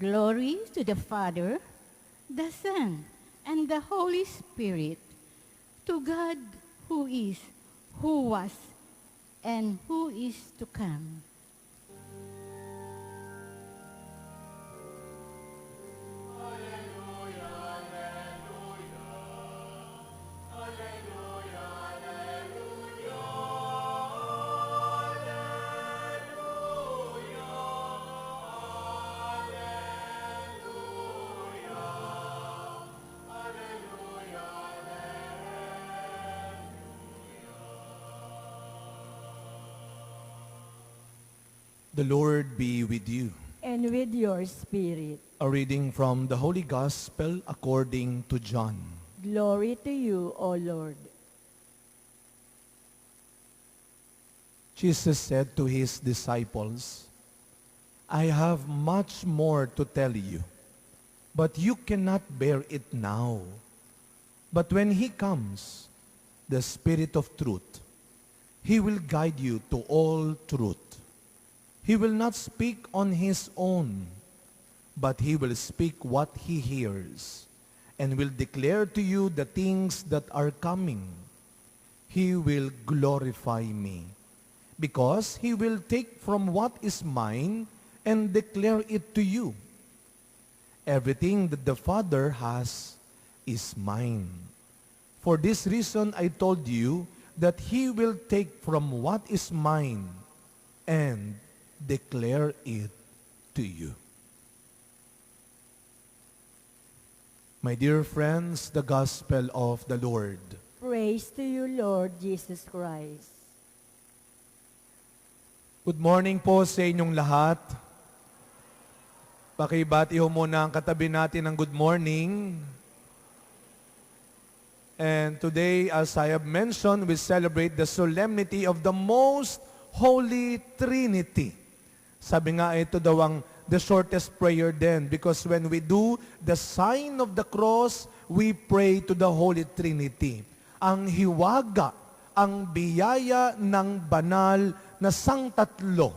Glory to the Father, the Son, and the Holy Spirit, to God who is, who was, and who is to come. The Lord be with you. And with your spirit. A reading from the Holy Gospel according to John. Glory to you, O Lord. Jesus said to his disciples, I have much more to tell you, but you cannot bear it now. But when he comes, the Spirit of truth, he will guide you to all truth. He will not speak on his own, but he will speak what he hears, and will declare to you the things that are coming. He will glorify me, because he will take from what is mine and declare it to you. Everything that the Father has is mine. For this reason I told you that he will take from what is mine and declare it to you. My dear friends, the Gospel of the Lord. Praise to you, Lord Jesus Christ. Good morning po sa inyong lahat. Pakibati ho muna ang katabi natin ng good morning. And today, as I have mentioned, we celebrate the solemnity of the Most Holy Trinity. Sabi nga, ito daw ang the shortest prayer then, because when we do the sign of the cross, we pray to the Holy Trinity. Ang hiwaga, ang biyaya ng banal na sangtatlo.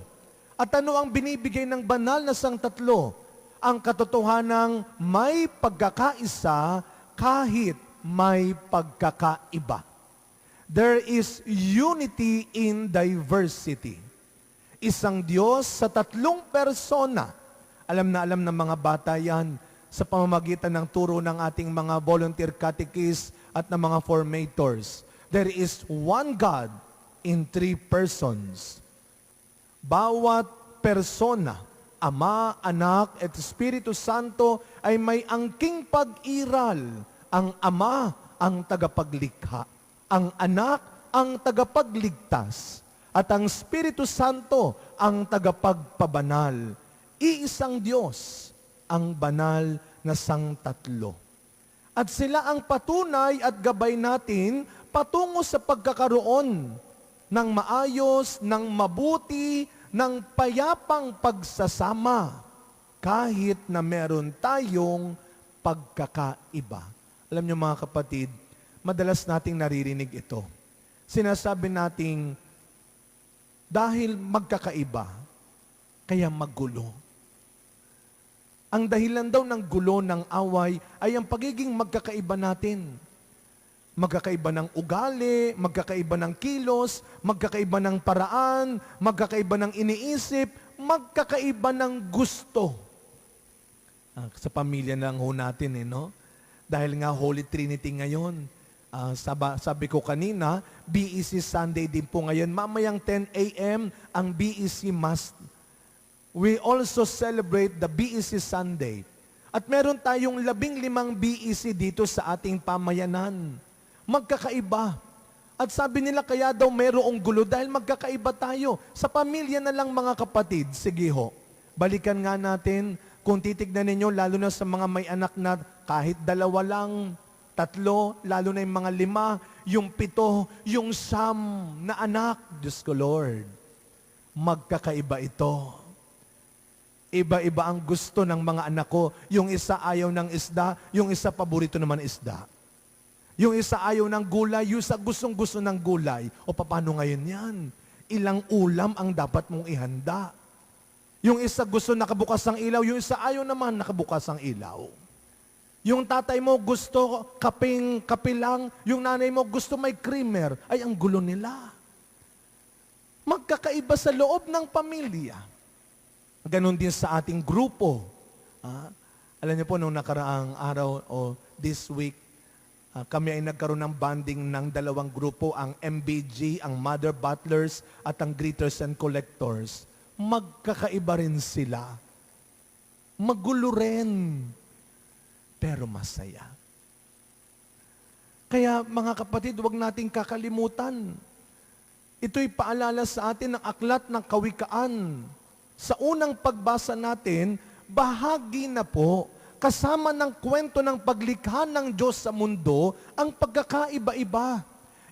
At ano ang binibigay ng banal na sangtatlo? Ang katotohanang may pagkakaisa kahit may pagkakaiba. There is unity in diversity. Isang Diyos sa tatlong persona. Alam na alam ng mga bata yan sa pamamagitan ng turo ng ating mga volunteer catechists at ng mga formators. There is one God in three persons. Bawat persona, Ama, Anak, at Espiritu Santo ay may angking pag-iral. Ang Ama ang tagapaglikha, ang Anak ang tagapagligtas, at ang Espiritu Santo ang tagapagpabanal. Iisang Diyos ang banal na sangtatlo. At sila ang patunay at gabay natin patungo sa pagkakaroon ng maayos, ng mabuti, ng payapang pagsasama kahit na meron tayong pagkakaiba. Alam niyo mga kapatid, madalas nating naririnig ito. Sinasabi nating dahil magkakaiba, kaya magulo. Ang dahilan daw ng gulo ng away ay ang pagiging magkakaiba natin. Magkakaiba ng ugali, magkakaiba ng kilos, magkakaiba ng paraan, magkakaiba ng iniisip, magkakaiba ng gusto. Sa pamilya na lang ho natin, no? Dahil nga Holy Trinity ngayon, sabi ko kanina, BEC Sunday din po ngayon. Mamayang 10 a.m. ang BEC Mass. We also celebrate the BEC Sunday. At meron tayong 15 BEC dito sa ating pamayanan. Magkakaiba. At sabi nila kaya daw mayroong gulo dahil magkakaiba tayo. Sa pamilya na lang mga kapatid, sige ho. Balikan nga natin, kung titignan ninyo, lalo na sa mga may anak na kahit 2 lang, 3, lalo na yung mga 5, yung 7, yung 9 na anak. Diyos ko Lord, magkakaiba ito. Iba-iba ang gusto ng mga anak ko. Yung isa ayaw ng isda, yung isa paborito naman isda. Yung isa ayaw ng gulay, yung isa gustong-gusto ng gulay. O paano ngayon yan? Ilang ulam ang dapat mong ihanda? Yung isa gusto nakabukas ang ilaw, yung isa ayaw naman nakabukas ang ilaw. Yung tatay mo gusto kape lang, yung nanay mo gusto may creamer, ay ang gulo nila. Magkakaiba sa loob ng pamilya. Ganon din sa ating grupo. Alam niyo po, nung nakaraang araw o this week, kami ay nagkaroon ng bonding ng dalawang grupo, ang MBG, ang Mother Butlers, at ang Greeters and Collectors. Magkakaiba rin sila. Magulo rin. Pero masaya. Kaya mga kapatid, huwag nating kakalimutan. Ito'y paalala sa atin ng aklat ng kawikaan. Sa unang pagbasa natin, bahagi na po, kasama ng kwento ng paglikha ng Diyos sa mundo, ang pagkakaiba-iba.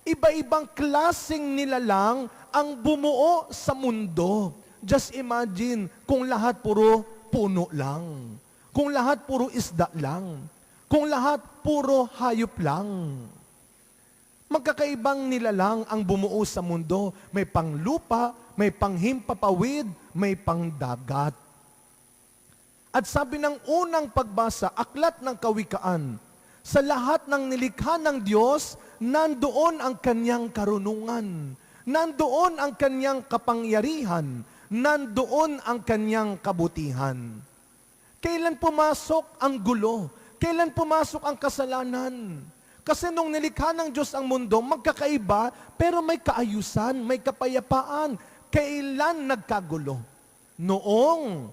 Iba-ibang klaseng nilalang ang bumuo sa mundo. Just imagine kung lahat puro puno lang. Kung lahat puro isda lang. Kung lahat puro hayop lang. Magkakaibang nilalang ang bumuo sa mundo. May panglupa, may panghimpapawid, may pangdagat. At sabi ng unang pagbasa, aklat ng kawikaan, sa lahat ng nilikha ng Diyos, nandoon ang kanyang karunungan. Nandoon ang kanyang kapangyarihan. Nandoon ang kanyang kabutihan. Kailan pumasok ang gulo? Kailan pumasok ang kasalanan? Kasi nung nilikha ng Diyos ang mundo, magkakaiba, pero may kaayusan, may kapayapaan. Kailan nagkagulo? Noong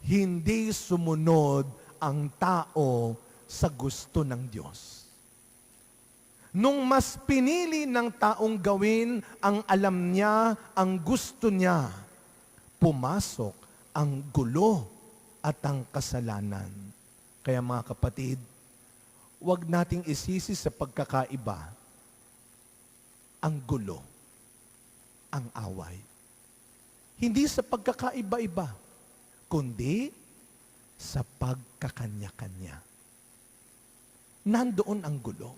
hindi sumunod ang tao sa gusto ng Diyos. Nung mas pinili ng taong gawin ang alam niya, ang gusto niya, pumasok ang gulo at ang kasalanan. Kaya mga kapatid, huwag nating isisi sa pagkakaiba ang gulo, ang away. Hindi sa pagkakaiba-iba, kundi sa pagkakanya-kanya. Nandoon ang gulo.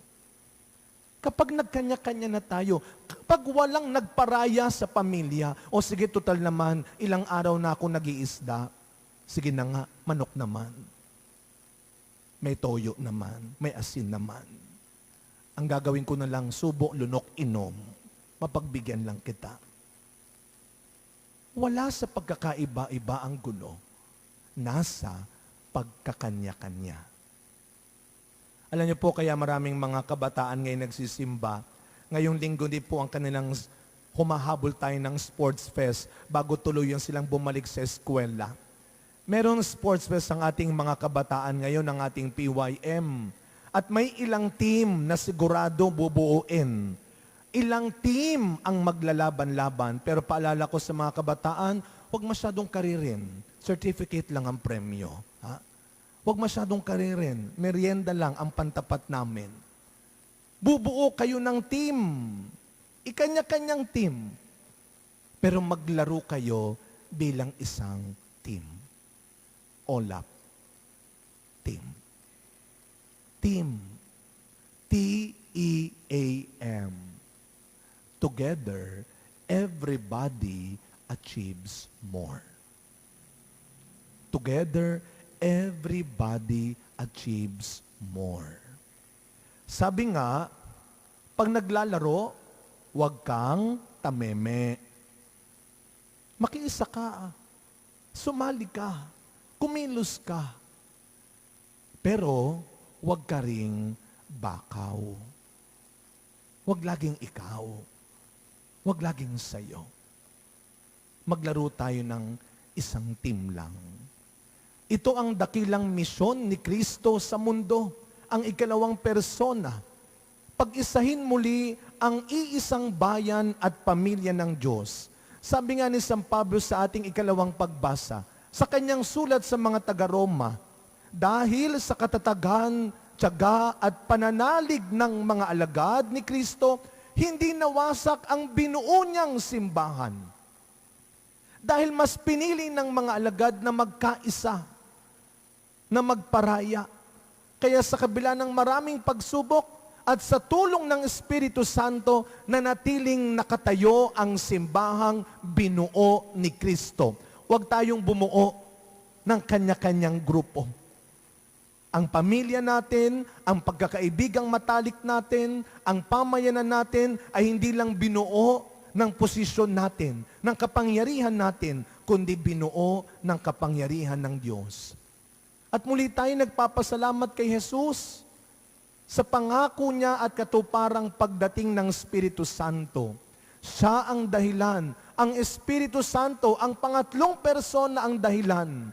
Kapag nagkanya-kanya na tayo, kapag walang nagparaya sa pamilya, o sige, total naman, ilang araw na ako nag-iisda, sige na nga, manok naman. May toyo naman, may asin naman. Ang gagawin ko na lang, subo, lunok, inom. Mapagbigyan lang kita. Wala sa pagkakaiba-iba ang gulo. Nasa pagkakanya-kanya. Alam niyo po, kaya maraming mga kabataan ngayon nagsisimba. Ngayong linggo din po ang kanilang humahabol tayo ng sports fest bago tuluyan silang bumalik sa eskwela. Merong sports fest ang ating mga kabataan ngayon, ng ating PYM. At may ilang team na sigurado bubuuin. Ilang team ang maglalaban-laban. Pero paalala ko sa mga kabataan, huwag masyadong karirin. Certificate lang ang premyo. Huwag masyadong karirin. Merienda lang ang pantapat namin. Bubuo kayo ng team. Ikanya-kanyang team. Pero maglaro kayo bilang isang team. OLAP. Team. Team. T-E-A-M. Together, everybody achieves more. Together, everybody achieves more. Sabi nga, pag naglalaro, huwag kang tameme. Makiisa ka. Sumali ka. Kumilos ka. Pero, huwag ka ring bakaw. Huwag laging ikaw. Huwag laging sayo. Maglaro tayo ng isang team lang. Ito ang dakilang misyon ni Kristo sa mundo, ang ikalawang persona. Pag-isahin muli ang iisang bayan at pamilya ng Diyos. Sabi nga ni San Pablo sa ating ikalawang pagbasa, sa kanyang sulat sa mga taga-Roma, dahil sa katatagan, tiyaga at pananalig ng mga alagad ni Kristo, hindi nawasak ang binuo niyang simbahan. Dahil mas pinili ng mga alagad na magkaisa, na magparaya. Kaya sa kabila ng maraming pagsubok at sa tulong ng Espiritu Santo, nanatiling nakatayo ang simbahang binuo ni Kristo. Huwag tayong bumuo ng kanya-kanyang grupo. Ang pamilya natin, ang pagkakaibigang matalik natin, ang pamayanan natin ay hindi lang binuo ng posisyon natin, ng kapangyarihan natin, kundi binuo ng kapangyarihan ng Diyos. At muli tayo nagpapasalamat kay Jesus sa pangako niya at katuparang pagdating ng Espiritu Santo. Siya ang dahilan. Ang Espiritu Santo, ang pangatlong persona ang dahilan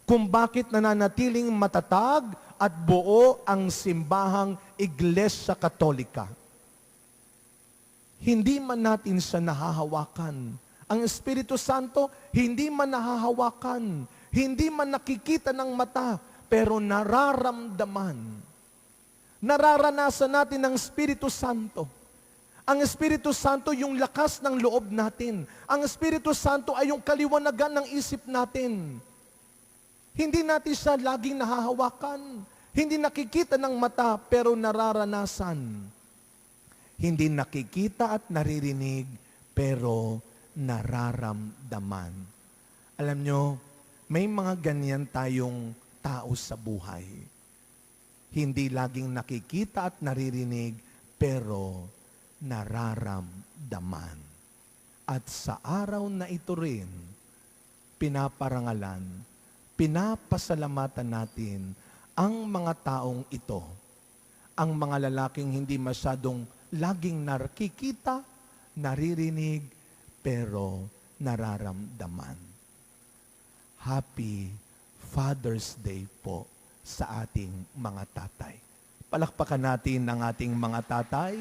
kung bakit nananatiling matatag at buo ang simbahang Iglesia Katolika. Hindi man natin siya nahahawakan. Ang Espiritu Santo, hindi man nahahawakan, hindi man nakikita ng mata, pero nararamdaman. Nararanasan natin ng Espiritu Santo. Ang Espiritu Santo yung lakas ng loob natin. Ang Espiritu Santo ay yung kaliwanagan ng isip natin. Hindi natin siya laging nahahawakan. Hindi nakikita ng mata, pero nararanasan. Hindi nakikita at naririnig, pero nararamdaman. Alam nyo, may mga ganyan tayong tao sa buhay. Hindi laging nakikita at naririnig, pero nararamdaman. At sa araw na ito rin, pinaparangalan, pinapasalamatan natin ang mga taong ito, ang mga lalaking hindi masyadong laging nakikita, naririnig, pero nararamdaman. Happy Father's Day po sa ating mga tatay. Palakpakan natin ang ating mga tatay.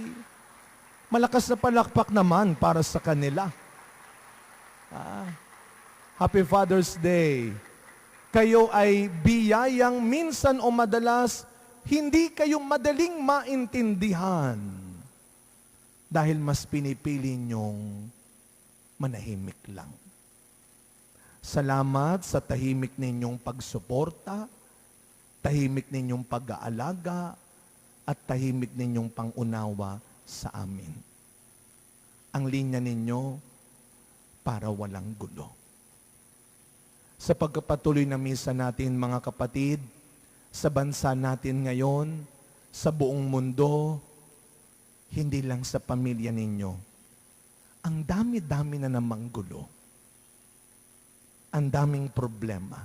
Malakas na palakpak naman para sa kanila. Happy Father's Day. Kayo ay biyayang minsan o madalas hindi kayo madaling maintindihan dahil mas pinipili nyong manahimik lang. Salamat sa tahimik ninyong pagsuporta, tahimik ninyong pag-aalaga, at tahimik ninyong pangunawa sa amin. Ang linya ninyo para walang gulo. Sa pagpapatuloy na misa natin, mga kapatid, sa bansa natin ngayon, sa buong mundo, hindi lang sa pamilya ninyo, ang dami-dami na namang gulo. Ang daming problema.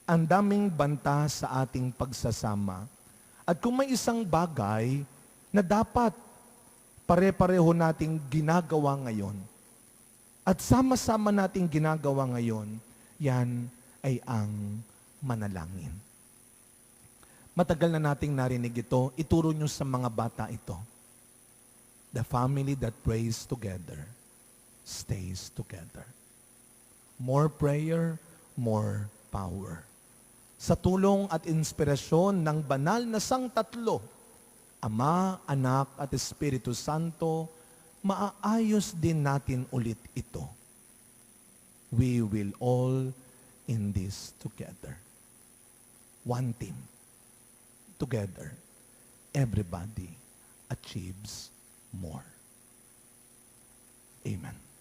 Ang daming banta sa ating pagsasama. At kung may isang bagay na dapat pare-pareho nating ginagawa ngayon, at sama-sama nating ginagawa ngayon, yan ay ang manalangin. Matagal na nating narinig ito, ituro nyo sa mga bata ito. The family that prays together stays together. More prayer, more power. Sa tulong at inspirasyon ng banal na Sangtatlo, Ama, Anak at Espiritu Santo, maaayos din natin ulit ito. We will all in this together. One team. Together. Everybody achieves more. Amen.